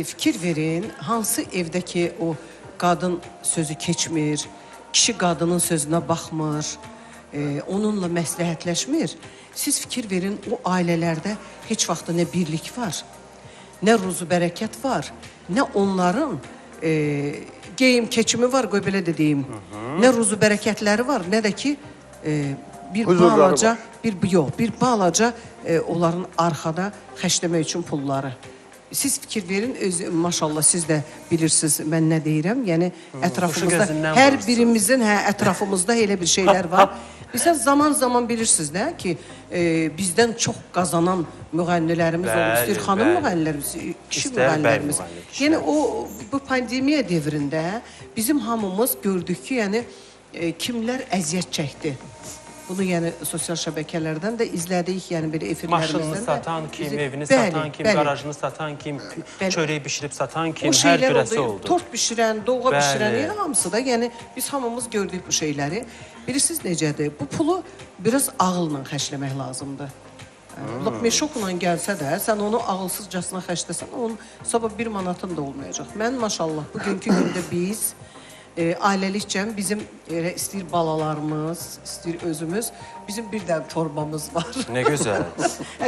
fikir verin, hansı evdəki o qadın sözü keçmir, kişi qadının sözünə baxmır, onunla məsləhətləşmir. Siz fikir verin, o ailələrdə heç vaxt nə birlik var, nə ruzu bərəkət var, nə onların geyim keçimi var, qoy belə də deyim. Nə ruzu bərəkətləri var, nə də ki bir balaca onların arxada xərcləmək üçün pulları. Siz fikir verin, maşallah siz də bilirsiniz mən nə deyirəm. Yəni ətrafımızda, hər birimizin ətrafımızda elə bir şeylər var. Bizə zaman bilirsiniz də ki, bizdən çox qazanan müğənnilərimiz olur. İstəyir xanım müğənnilərimiz, kişi müğənnilərimiz. Yəni bu pandemiya devrində bizim hamımız gördük ki, yəni kimlər əziyyət çəkdi. Bunu yəni sosial şəbəkələrdən də izlədik, yəni belə efirlərimizdən də. Maşınını satan kim, evini satan kim, qarajını satan kim, çörək bişirib satan kim, hər birəsi oldu. Tort bişirən, doğğa bişirən, hamısı da, yəni biz hamımız gördük bu şeyləri. Bilirsiniz necədir? Bu pulu biraz ağılla xərcləmək lazımdır. Meşokla gəlsə də, sən onu ağılsızcasına xərcləsən, onun sabah 1 manatın da olmayacaq. Mən maşallah bugünkü gündə biz ailəlikcə bizim istəyir balalarımız, istəyir özümüz, bizim bir də torbamız var. Nə gözəl.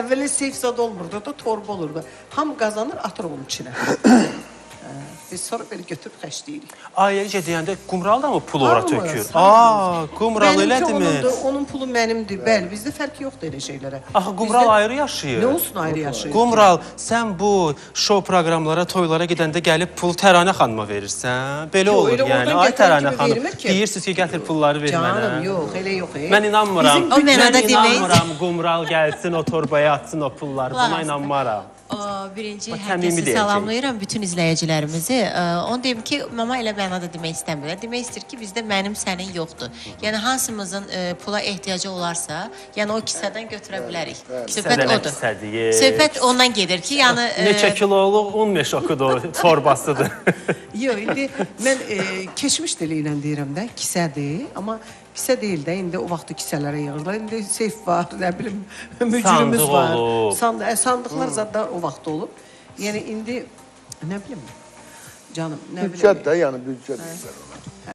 Əvvələ seyfzad olmurdu da, torba olurdu. Ham qazanır, atır onun içinə. Biz sonra belə götürüb xərcləyirik. Ailəlicə deyəndə qumral da mı pul ora tökür? Qumral elədimi? Onun pulu mənimdir. Bəli, bizdə fərq yoxdur elə şeylərə. Axı, qumral ayrı yaşayır. Nə olsun ayrı yaşayır? Qumral, sən bu şou proqramlara, toylara gedəndə gəlib pulu Təranə xanıma verirsən. Belə olur yəni. Ay Təranə xanım, deyirsiniz ki, gətir pulları ver mənə. Canım, yox, elə yox. Mən inanmıram. Mən inanmıram qumral gəlsin, o torbaya atsın o pulları. Buna inanmaram. Birinci, hər kəsi salamlayıram, bütün izləyicilərimizi. Onu deyim ki, mama elə mənada demək istəmir. Demək istəyir ki, bizdə mənim, sənin yoxdur. Yəni, hansımızın pula ehtiyacı olarsa, yəni o kisədən götürə bilərik. Söhbət odur. Söhbət ondan gedir ki, yəni... Neçə kiloluq un meşokudur, torbasıdır. Yox, indi mən keçmiş dili ilə deyirəm də, kisədir, amma kisə deyil də, indi o vaxtı kisələrə yığırlar. İndi seyf var, nə bilim, mücrümüz var. Sandıqlar zaten o vaxt olub. Yəni, indi, nə bilim, canım, nə bilim. Büdcət də, yəni büdcət.